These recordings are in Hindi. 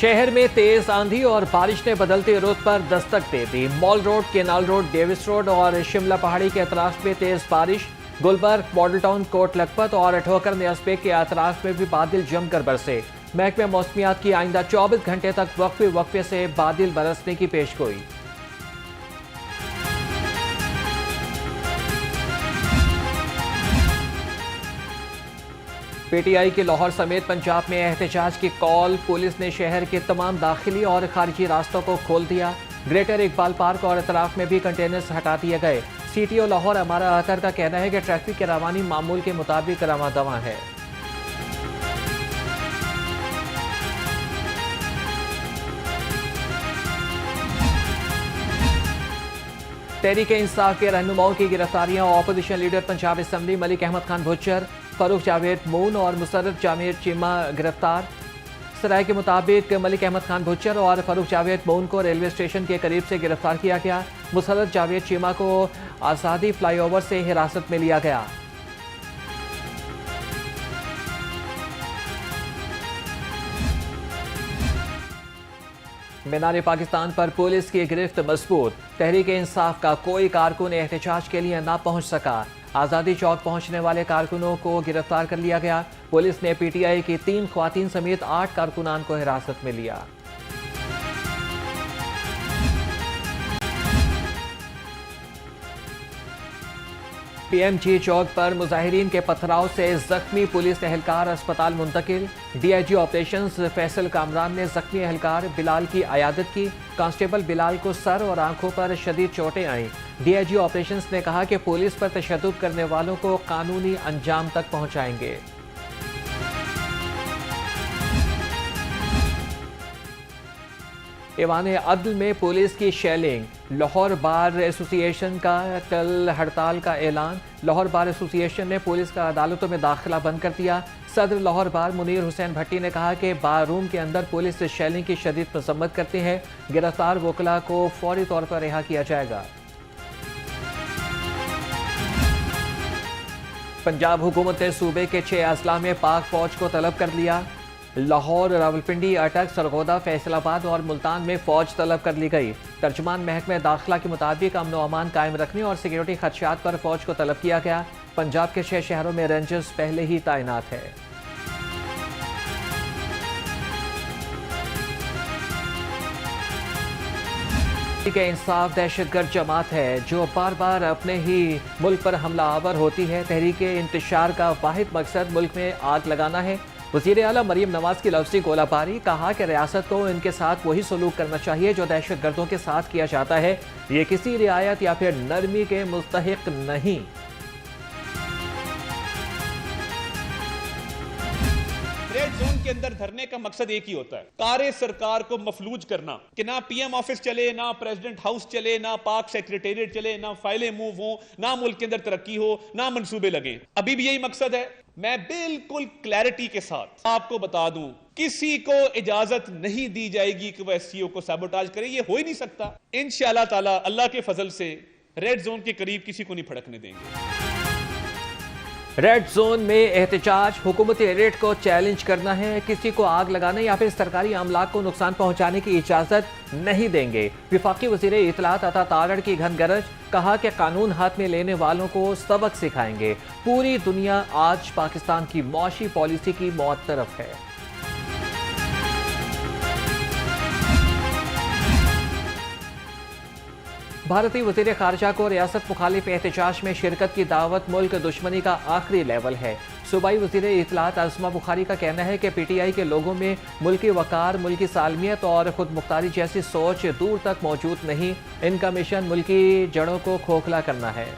शहर में तेज आंधी और बारिश ने बदलते रुत पर दस्तक दे दी। Mall Road, Canal Road, Davis Road और शिमला पहाड़ी के अतराफ में तेज बारिश। गुलबर्ग, मॉडल टाउन, कोट लखपत और ठोकर न्यासबेग के अतराफ में भी बादल जमकर बरसे। महकमे मौसमियात की आइंदा 24 घंटे तक वक्फे से बादल बरसने की पेशगोई। पीटीआई के लाहौर समेत पंजाब में एहतजाज की कॉल। पुलिस ने शहर के तमाम दाखिली और खारिजी रास्तों को खोल दिया। ग्रेटर इकबाल पार्क और अतराफ में भी कंटेनर्स हटा दिए गए। सीटीओ लाहौर अमारा अतर का कहना है कि ट्रैफिक की रवानी मामूल के मुताबिक रवादवा है। तहरीक इंसाफ के रहनुमाओं की गिरफ्तारियां। Opposition leader Punjab Assembly Malik Ahmad Khan Bhachar, Farrukh Javed Moon और मुसर्रफ जामिर चीमा गिरफ्तार। सराय के मुताबिक मलिक अहमद खान भुच्चर और फरूख जावेद मून को रेलवे स्टेशन के करीब से गिरफ्तार किया गया। मुसर्रफ जावेद चीमा को आज़ादी फ्लाईओवर से हिरासत में लिया गया। मीनार पाकिस्तान पर पुलिस की गिरफ्त मजबूत। तहरीक इंसाफ का कोई कारकुन एहतजाज के लिए ना पहुंच सका। आज़ादी चौक पहुंचने वाले कारकुनों को गिरफ्तार कर लिया गया। पुलिस ने पीटीआई की 3 ख्वातीन समेत 8 कारकुनान को हिरासत में लिया। पीएमजी चौक पर मुजाहिरीन के पथराव से जख्मी पुलिस एहलकार अस्पताल मुंतकिल। डीआईजी ऑपरेशंस फैसल कामरान ने जख्मी एहलकार बिलाल की अयादत की। कांस्टेबल बिलाल को सर और आंखों पर शदीद चोटें आईं। डीआईजी ऑपरेशंस ने कहा कि पुलिस पर तशद्दुद करने वालों को कानूनी अंजाम तक पहुंचाएंगे। ईवान अदल में पुलिस की शेलिंग। लाहौर बार एसोसिएशन का कल हड़ताल का ऐलान। लाहौर बार एसोसिएशन ने पुलिस का अदालतों में दाखिला बंद कर दिया। सदर लाहौर बार मुनीर हुसैन भट्टी ने कहा कि बार रूम के अंदर पुलिस शेलिंग की शदीद मजम्मत करती है। गिरफ्तार वकला को फौरी तौर पर रिहा किया जाएगा। पंजाब हुकूमत ने सूबे के 6 अजला में पाक फौज को तलब कर लिया। लाहौर, रावलपिंडी, अटक, सरगोदा, फैसलाबाद और मुल्तान में फौज तलब कर ली गई। तर्जुमान महकमे दाखिला के मुताबिक अमन व अमान कायम रखने और सिक्योरिटी खदशात पर फौज को तलब किया गया। पंजाब के 6 शहरों में रेंजर्स पहले ही तैनात है। के इंसाफ दहशतगर्द जमात है जो बार बार अपने ही मुल्क पर हमला आवर होती है। तहरीक इंतशार का वाहिद मकसद मुल्क में आग लगाना है। वज़ीर आला मरीम नवाज की लफ्ज़ी गोलाबारी। कहा कि रियासत को इनके साथ वही सलूक करना चाहिए जो दहशतगर्दों के साथ किया जाता है। ये किसी रियायत या फिर नरमी के मुस्तहिक नहीं। रेड जोन के अंदर धरने का मकसद एक ही होता है, कार्य सरकार को मफलूज करना कि ना पीएम ऑफिस चले, ना प्रेसिडेंट हाउस चले, ना पाक सेक्रेटेरिएट चले, ना फाइलें मूव हो, ना मुल्क के अंदर तरक्की हो, ना मंसूबे लगे। अभी भी यही मकसद है। मैं बिल्कुल क्लैरिटी के साथ आपको बता दूं, किसी को इजाजत नहीं दी जाएगी कि वह एससीओ को सैबोटाज करे। ये हो ही नहीं सकता। इंशाअल्लाह ताला अल्लाह के फजल से रेड जोन के करीब किसी को नहीं फड़कने देंगे। रेड जोन में एहतजाज। हुकूमती रेट को चैलेंज करना है। किसी को आग लगाने या फिर सरकारी अमलाक को नुकसान पहुंचाने की इजाजत नहीं देंगे। विफाकी वज़ीर इत्तलात अता तारड़ की घनगरज। कहा कि कानून हाथ में लेने वालों को सबक सिखाएंगे। पूरी दुनिया आज पाकिस्तान की मौशी पॉलिसी की मौत तरफ है। भारतीय वज़ीर ख़ारिजा को रियासत मुखालिफ एहतजाज में शिरकत की दावत। मुल्क दुश्मनी का आखिरी लेवल है। सूबाई वज़ीर इत्तलात आज़मा बुखारी का कहना है कि पीटीआई के लोगों में मुल्की वकार, मुल्की सालमियत और खुद मुख्तारी जैसी सोच दूर तक मौजूद नहीं। इनका मिशन मुल्की जड़ों को खोखला करना है।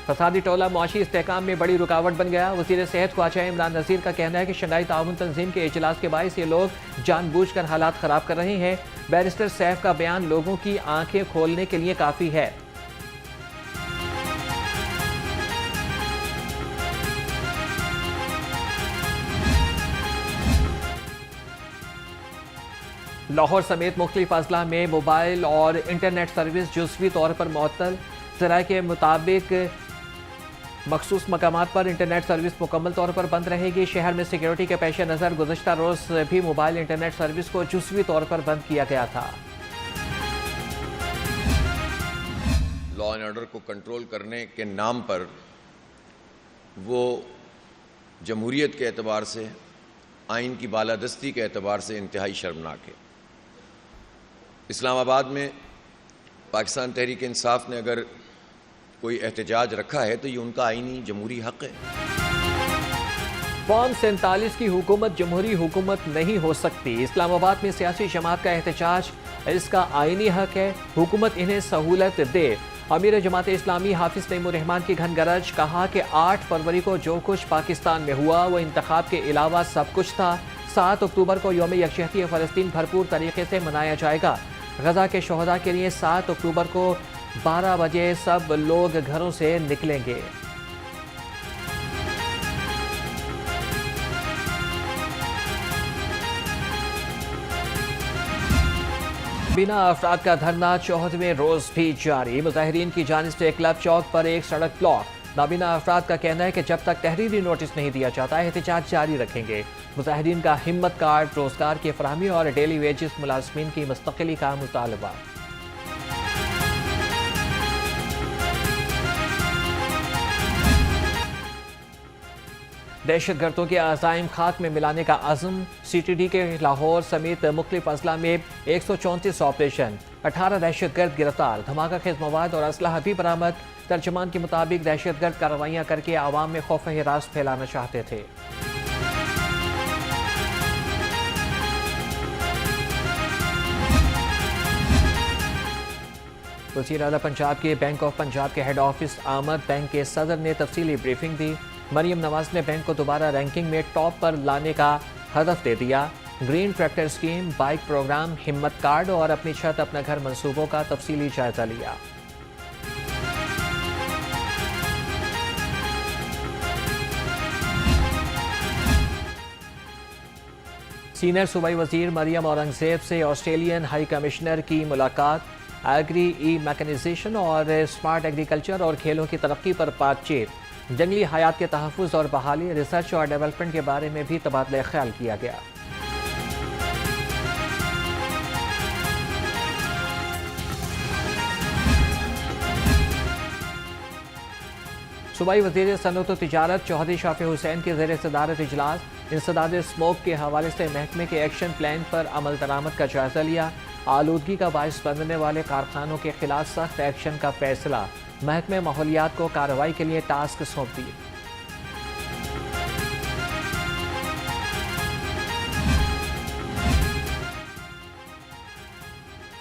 फसादी टोला मुआशी इस्तेहकाम में बड़ी रुकावट बन गया। वज़ीर सेहत ख्वाजा इमरान नज़ीर का कहना है कि शंघाई ताउन तंजीम के इजलास के बायस ये लोग जानबूझकर हालात ख़राब कर रहे हैं। बैरिस्टर सैफ का बयान लोगों की आंखें खोलने के लिए काफ़ी है। लाहौर समेत मुख्तलिफ अजला में मोबाइल और इंटरनेट सर्विस जुज़वी तौर पर मुअत्तल। ज़राए के मुताबिक मखसूस मकामात पर इंटरनेट सर्विस मुकम्मल तौर पर बंद रहेगी। शहर में सिक्योरिटी के पेश नज़र गुज़श्ता रोज़ भी मोबाइल इंटरनेट सर्विस को जुज़वी तौर पर बंद किया गया था। लॉ एंड ऑर्डर को कंट्रोल करने के नाम पर वो जमहूरियत के एतबार से, आइन की बालादस्ती के एतबार से इंतहाई शर्मनाक है। इस्लामाबाद में पाकिस्तान तहरीक इंसाफ ने अगर कोई एहतजाज रखा है तो ये उनका आईनी जमहूरी हक है। फॉर्म 47 की हुकूमत जमहूरी हुकूमत नहीं हो सकती। इस्लामाबाद में सियासी जमात का एहतजाज इसका आईनी हक है, हुकूमत इन्हें सहूलत दे। अमीर जमात इस्लामी हाफिज तैमूर रहमान की घन गरज, कहा कि 8 फरवरी को जो कुछ पाकिस्तान में हुआ वो इंतखाब के अलावा सब कुछ था। 7 अक्टूबर को यौम यकजहती फ़लस्तीन भरपूर तरीके से मनाया जाएगा। गजा के शहदा के लिए 7 अक्टूबर को 12 बजे सब लोग घरों से निकलेंगे। बिना अफराद का धरना 14वें रोज भी जारी। मुजाहिरीन की जानिब से क्लब चौक पर एक सड़क ब्लॉक। नाबीना अफराद का कहना है कि जब तक तहरीरी नोटिस नहीं दिया जाता एहतजाज जारी रखेंगे। मुजाहिरीन का हिम्मत कार्ड, रोजगार की फराहमी और डेली वेजेस मुलाजमीन की मुस्तकिली का मुतालबा। दहशतगर्दों के अज़ाइम खाक में मिलाने का अज़म। CTD के लाहौर समेत मुख्तलिफ अजला में 134 ऑपरेशन, 18 दहशतगर्द गिरफ्तार, धमाका खेज मवाद और असलहा भी बरामद। तर्जमान के मुताबिक दहशतगर्द कार्रवाइयाँ करके आवाम में खौफ हिरास फैलाना चाहते थे। वज़ीर आला पंजाब के बैंक ऑफ पंजाब के हेड ऑफिस आमद बैंक के सदर ने तफसीली ब्रीफिंग दी। मरियम नवाज ने बैंक को दोबारा रैंकिंग में टॉप पर लाने का हदफ दे दिया। Green tractor scheme, bike program, हिम्मत कार्ड और अपनी छत अपना घर मंसूबों का तफसीली जायजा लिया। सीनियर सूबाई वजीर मरियम औरंगजेब से ऑस्ट्रेलियन हाई कमिश्नर की मुलाकात। एग्री ई मैकेनाइजेशन और स्मार्ट एग्रीकल्चर और खेलों की तरक्की पर बातचीत। जंगली हयात के तहफ़्फ़ुज़ और बहाली, रिसर्च और डेवलपमेंट के बारे में भी तबादला ख्याल किया गया। सूबाई वज़ीर सनअत व तिजारत चौधरी शाफी हुसैन के ज़ेर सदारत इजलास। इंसदाद स्मोक के हवाले से महकमे के एक्शन प्लान पर अमल दरामद का जायजा लिया। आलूदगी का बायस बनने वाले कारखानों के खिलाफ सख्त एक्शन का फैसला। महकमे माहौलियात को कार्रवाई के लिए टास्क सौंप दिए।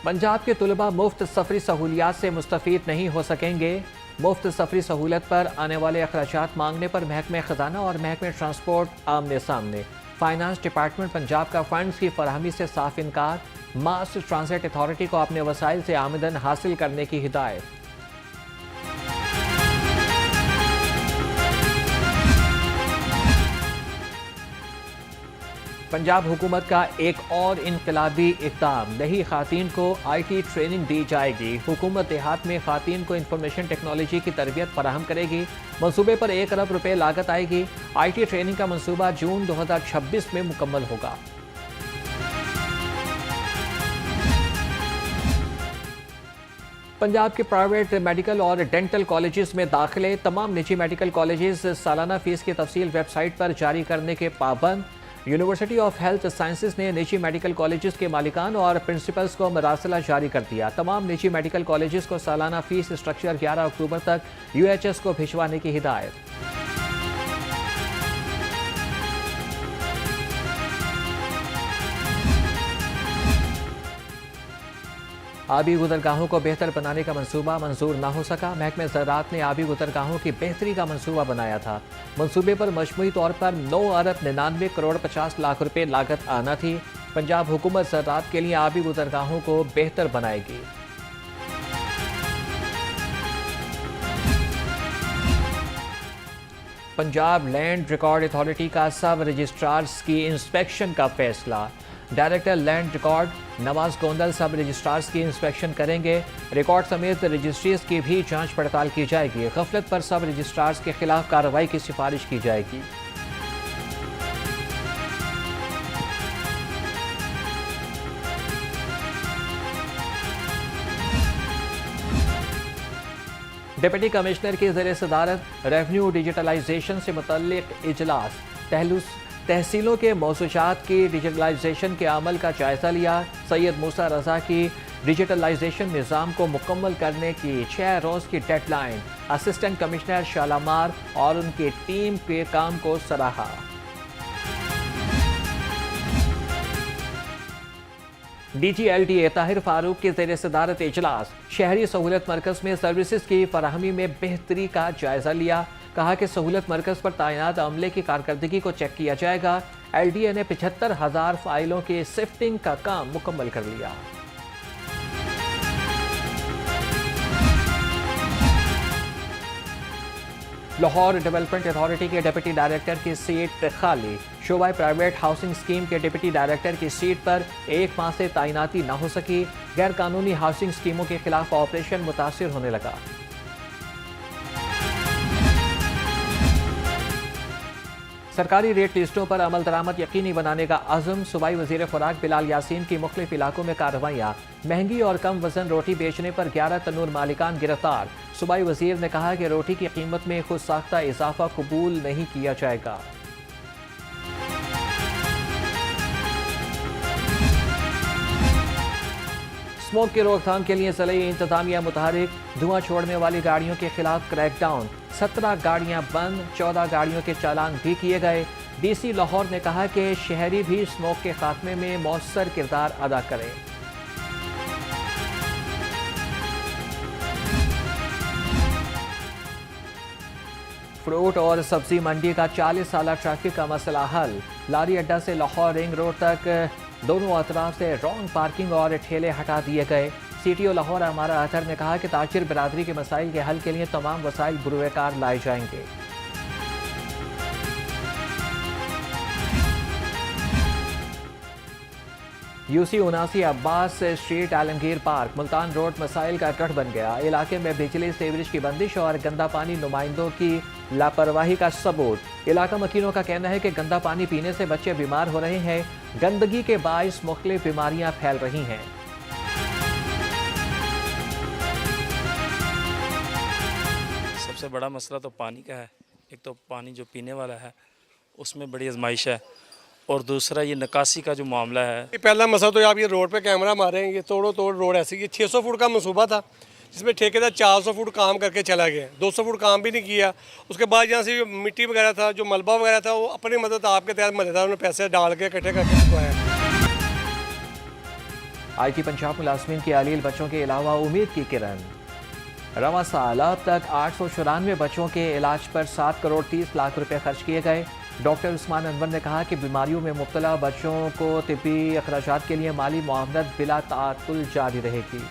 पंजाब के तुलबा मुफ्त सफरी सहूलियात से मुस्तफीद नहीं हो सकेंगे। मुफ्त सफरी सहूलत पर आने वाले अखराजात मांगने पर महकमे खजाना और महकमे ट्रांसपोर्ट आमने सामने। फाइनेंस डिपार्टमेंट पंजाब का फंड्स की फराहमी से साफ इनकार। मास ट्रांजिट अथॉरिटी को अपने वसाइल से आमदन हासिल करने की हिदायत। पंजाब हुकूमत का एक और इनकलाबी इक़दाम। नई खातीन को IT ट्रेनिंग दी जाएगी। हुकूमत देहात में खातीन को इंफॉर्मेशन टेक्नोलॉजी की तरबियत फराहम करेगी। मंसूबे पर 1 अरब रुपए लागत आएगी। IT ट्रेनिंग का मंसूबा जून 2026 में मुकम्मल होगा। पंजाब के प्राइवेट मेडिकल और डेंटल कॉलेजेस में दाखिले। तमाम निजी मेडिकल कॉलेजेस सालाना फीस की तफसील वेबसाइट पर जारी करने के पाबंद। यूनिवर्सिटी ऑफ हेल्थ साइंसेज ने निजी मेडिकल कॉलेजेस के मालिकान और प्रिंसिपल्स को मरासला जारी कर दिया। तमाम निजी मेडिकल कॉलेजेस को सालाना फीस स्ट्रक्चर 11 अक्टूबर तक UHS को भिजवाने की हिदायत। आबी गुजरगाहों को बेहतर बनाने का मंसूबा मंजूर ना हो सका। महकमे ज़राअत ने आबी गुजरगाहों की बेहतरी का मंसूबा बनाया था। मंसूबे पर मजमूई तौर पर 9 अरब 99 करोड़ 50 लाख रुपए लागत आना थी। पंजाब हुकूमत ज़राअत के लिए आबी गुजरगाहों को बेहतर बनाएगी। पंजाब लैंड रिकॉर्ड अथॉरिटी का सब रजिस्ट्रार्स की इंस्पेक्शन का फैसला। Director land record Nawaz Gondal सब रजिस्ट्रार्स की इंस्पेक्शन करेंगे। रिकॉर्ड समेत रजिस्ट्रीज की भी जांच पड़ताल की जाएगी। गफलत पर सब रजिस्ट्रार्स के खिलाफ कार्रवाई की सिफारिश की जाएगी। डिप्टी कमिश्नर की ज़ेर सदारत रेवेन्यू डिजिटलाइजेशन से मुतल्लिक इजलास, तहसीलों के मौसूजात की डिजिटलाइजेशन के अमल का जायजा लिया। सैयद मूसा रजा की डिजिटलाइजेशन निज़ाम को मुकम्मल करने की 6 रोज़ की डेडलाइन। असिस्टेंट कमिश्नर शालामार और उनकी टीम के काम को सराहा। DGLTA ताहिर फारूक के ज़ेर सदारत इजलास शहरी सहूलत मरकज़ में सर्विसेज की फराहमी में बेहतरी का जायजा लिया। कहा कि सहूलत मरकज़ पर तैनात अमले की कारकर्दगी को चेक किया जाएगा। LDA ने 75,000 फाइलों की सिफ्टिंग का काम मुकम्मल कर लिया। लाहौर डेवलपमेंट अथॉरिटी के डिप्टी डायरेक्टर की सीट खाली। शोबा प्राइवेट हाउसिंग स्कीम के डिप्टी डायरेक्टर की सीट पर 1 माह से तैनाती न हो सकी। गैर कानूनी हाउसिंग स्कीमों के खिलाफ ऑपरेशन मुतासिर होने लगा। सरकारी रेट लिस्टों पर अमल दरामद यकीनी बनाने का अज़म। सूबाई वज़ीर खुराक बिलाल यासीन की मुख्तलिफ इलाकों में कार्रवाइयाँ। महंगी और कम वजन रोटी बेचने पर 11 तनूर मालिकान गिरफ्तार। सूबाई वज़ीर ने कहा कि रोटी की कीमत में खुद साख्ता इजाफा कबूल नहीं किया जाएगा। स्मोक की रोकथाम के लिए ज़िले इंतजामिया मुतहरिक। धुआं छोड़ने वाली गाड़ियों के खिलाफ क्रैकडाउन। 17 गाड़ियां बंद, 14 गाड़ियों के चालान भी किए गए। DC लाहौर ने कहा कि शहरी भी स्मोक के खात्मे में मौसर किरदार अदा करें। फ्रूट और सब्जी मंडी का 40 साल ट्रैफिक का मसला हल। लारी अड्डा से लाहौर रिंग रोड तक दोनों अतराफ से रॉन्ग पार्किंग और ठेले हटा दिए गए। CTO लाहौर अमारा अतर ने कहा कि ताजिर बिरादरी के मसाइल के हल के लिए तमाम वसाइल बुरुएकार लाए जाएंगे। UC 79 Abbas street Alamgir park Multan road मसाइल का गढ़ बन गया। इलाके में बिजली सीवरेज की बंदिश और गंदा पानी नुमाइंदों की लापरवाही का सबूत। इलाका मकीनों का कहना है कि गंदा पानी पीने से बच्चे बीमार हो रहे हैं। गंदगी के बाइस मुख्तलिफ बीमारियां फैल रही हैं। सबसे बड़ा मसला तो पानी का है। एक तो पानी जो पीने वाला है उसमें बड़ी आजमाइश है, और दूसरा ये निकासी का जो मामला है। पहला मसला तो आप ये रोड पे कैमरा मारेंगे, ये तोड़ो तोड़ रोड ऐसी। ये 600 फुट का मंसूबा था जिसमें ठेकेदार 400 फुट काम करके चला गया, 200 फुट काम भी नहीं किया। उसके बाद यहाँ से जो मिट्टी वगैरह था, जो मलबा वगैरह था, वो अपनी मदद आपके तहत मददगारों ने पैसे डाल के इकट्ठे करके चुकाया। IT पंजाब मुलाजमीन की अलील बच्चों के अलावा उम्मीद की किरण। रवां साल अब तक 894 बच्चों के इलाज पर 7 करोड़ 30 लाख रुपए खर्च किए गए। डॉक्टर उस्मान अनवर ने कहा कि बीमारियों में मुब्तला बच्चों को तिब्बी अखराजात के लिए माली मुआवनत बिला तातुल जारी रहेगी।